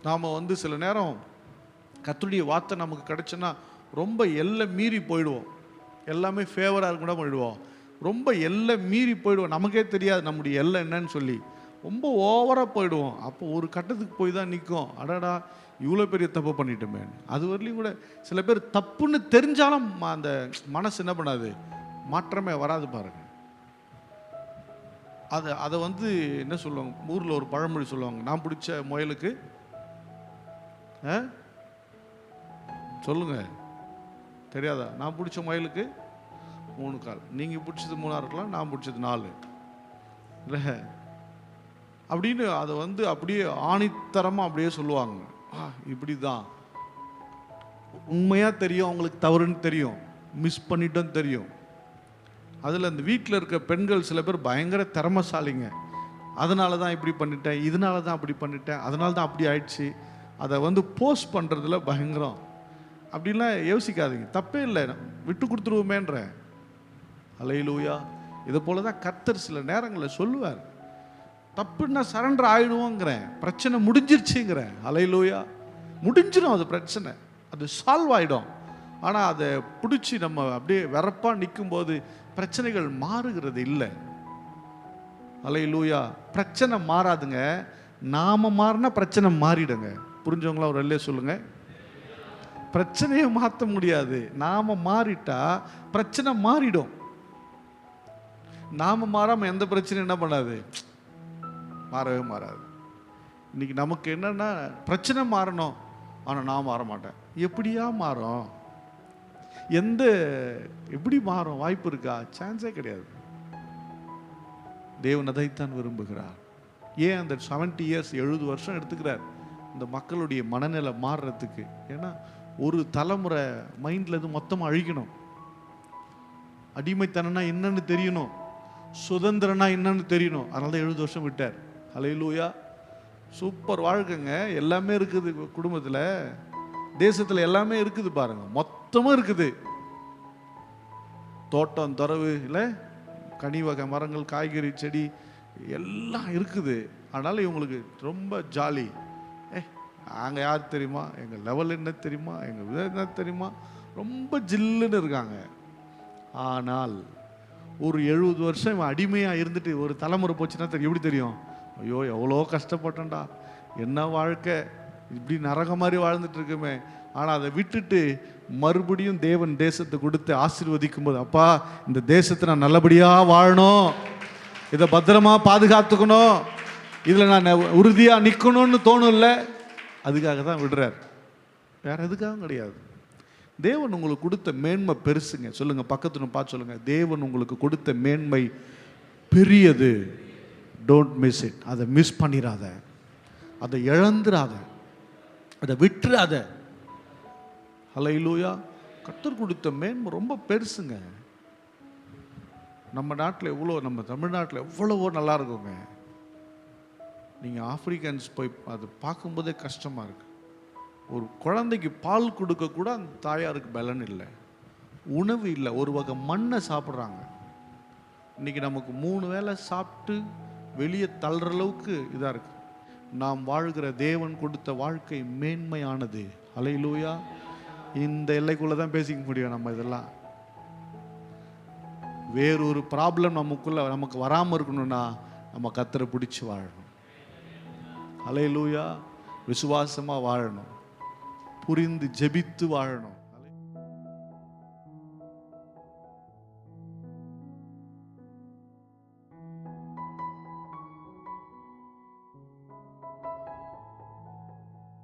நாம் சில நேரம் கர்த்தருடைய வார்த்தை நமக்கு கிடைச்சுன்னா ரொம்ப எல்லை மீறி போயிடுவோம். எல்லாமே ஃபேவராக இருக்க கூட போயிடுவோம். ரொம்ப எல்லை மீறி போயிடுவோம். நமக்கே தெரியாது நம்முடைய எல்லை என்னன்னு சொல்லி ரொம்ப ஓவராக போயிடுவோம். அப்போ ஒரு கட்டத்துக்கு போய் தான் நிற்கும், அடடா இவ்வளோ பெரிய தப்பு பண்ணிட்டோமே. அது வரலையும் கூட சில பேர் தப்புன்னு தெரிஞ்சாலும் அந்த மனசு என்ன பண்ணாது, மாற்றமே வராது பாருங்க. அதை என்ன சொல்லுவாங்க, ஊரில் ஒரு பழமொழி சொல்லுவாங்க, நான் பிடிச்ச முயலுக்கு சொல்லுங்க தெரியாதா, நான் பிடிச்ச முயலுக்கு 3 கால், நீங்கள் பிடிச்சது 3 இருக்கலாம், நான் பிடிச்சது 4 இல்லை அப்படின்னு அதை அப்படியே ஆணித்தரமாக அப்படியே சொல்லுவாங்க. இப்படி தான் உண்மையாக தெரியும், அவங்களுக்கு தவறுன்னு தெரியும், மிஸ் பண்ணிட்டோன்னு தெரியும். அதில் அந்த வீட்டில் இருக்க பெண்கள் சில பேர் பயங்கர திறமைசாலிங்க. அதனால தான் இப்படி பண்ணிட்டேன், இதனால தான் அப்படி பண்ணிட்டேன், அதனால தான் அப்படி ஆயிடுச்சு. அதை போஸ்ட் பண்ணுறதுல பயங்கரம். அப்படின்லாம் யோசிக்காதீங்க, தப்பே இல்லை, விட்டு கொடுத்துருவோமேன்ற. அல்லேலூயா. இதை போல தான் கர்த்தர் சில நேரங்களில் சொல்லுவார், தப்புன்னா சரண்டர் ஆகிடுவோங்கிறேன், பிரச்சனை முடிஞ்சிருச்சுங்கிறேன். அல்லேலூயா. முடிஞ்சிடும், அது பிரச்சனை, அது சால்வ் ஆகிடும். ஆனால் அதை பிடிச்சி நம்ம அப்படியே வெறப்பாக நிற்கும்போது பிரச்சனைகள் மாறுகிறது இல்லை. அல்லேலூயா. பிரச்சனை மாறாதுங்க, நாம மாறினா பிரச்சனை மாறிடுங்க. புரிஞ்சவங்களா ஒரு அல்லே சொல்லுங்க. பிரச்சனையை மாற்ற முடியாது, நாம மாறிட்டா பிரச்சனை மாறிடும். நாம மாறாம எந்த பிரச்சனையும் என்ன பண்ணாது, மாறவே மாறாது. இன்னைக்கு நமக்கு என்னன்னா பிரச்சனை மாறணும், ஆனால் நான் மாற மாட்டேன். எப்படியா மாறும், எப்படி மாறும், வாய்ப்பு இருக்கா? சான்ஸே கிடையாது. தேவன் அதைத்தான் விரும்புகிறார். ஏன் அந்த 70 இயர்ஸ் 70 வருஷம் எடுத்துக்கிறார் இந்த மக்களுடைய மனநிலை மாறுறதுக்கு? ஏன்னா ஒரு தலைமுறை மைண்டில் இது மொத்தமாக அழிக்கணும். அடிமைத்தனம்னா என்னன்னு தெரியணும், சுதந்திரனா என்னன்னு தெரியணும். அதனால தான் 70 வருஷம் விட்டார். அல்லேலூயா. சூப்பர் வாழ்க்கைங்க, எல்லாமே இருக்குது குடும்பத்தில், தேசத்தில் எல்லாமே இருக்குது பாருங்க, மொத்தமாக இருக்குது. தோட்டம் துறவு இல்லை, கனி வகை மரங்கள், காய்கறி செடி எல்லாம் இருக்குது. அதனால் இவங்களுக்கு ரொம்ப ஜாலி. நாங்கள் யார் தெரியுமா, எங்கள் லெவல் என்ன தெரியுமா, எங்கள் விதம் என்ன தெரியுமா, ரொம்ப ஜில்லுன்னு இருக்காங்க. ஆனால் ஒரு 70 வருஷம் இவன் அடிமையாக இருந்துட்டு ஒரு தலைமுறை போச்சுன்னா எப்படி தெரியும், ஐயோ எவ்வளோ கஷ்டப்பட்டேன்டா, என்ன வாழ்க்கை, இப்படி நரகம் மாதிரி வாழ்ந்துட்டு இருக்குமே. ஆனால் அதை விட்டுட்டு மறுபடியும் தேவன் தேசத்தை கொடுத்து ஆசீர்வதிக்கும் போது, அப்பா இந்த தேசத்தை நான் நல்லபடியாக வாழணும், இதை பத்திரமா பாதுகாத்துக்கணும், இதில் நான் உறுதியாக நிற்கணும்னு தோணும் இல்லை. அதுக்காக தான் விடுறார், வேற எதுக்காகவும் கிடையாது. தேவன் உங்களுக்கு கொடுத்த மேன்மை பெருசுங்க. சொல்லுங்க, பக்கத்துல பார்த்து சொல்லுங்க, தேவன் உங்களுக்கு கொடுத்த மேன்மை பெரியது. Don't miss it. அதை மிஸ் பண்ணிடாத, அதை இழந்துடாத, அதை விட்டுறாத. அல்லேலூயா. கர்த்தர் கொடுத்த மேன்மை ரொம்ப பெருசுங்க. நம்ம நாட்டில் எவ்வளோ, நம்ம தமிழ்நாட்டில் எவ்வளவோ நல்லா இருக்குங்க. நீங்கள் ஆப்பிரிக்கன்ஸ் போய் அது பார்க்கும்போதே கஷ்டமாக இருக்குது. ஒரு குழந்தைக்கு பால் கொடுக்க கூட அந்த தாயாருக்கு பலன் இல்லை, உணவு இல்லை, ஒரு வகை மண்ணை சாப்பிட்றாங்க. இன்றைக்கி நமக்கு 3 வேளை சாப்பிட்டு வெளியே தள்ளுற அளவுக்கு இதாக இருக்குது. நாம் வாழ்கிற தேவன் கொடுத்த வாழ்க்கை மேன்மையானது. அல்லேலூயா. இந்த எல்லைக்குள்ளே தான் பேசிக்க முடியும் நம்ம. இதெல்லாம் வேறொரு ப்ராப்ளம் நமக்கு வராமல் இருக்கணும்னா நம்ம கர்த்தரை பிடிச்சி வாழணும். அல்லேலூயா. விசுவாசமாக வாழணும், புரிந்து ஜெபித்து வாழணும்.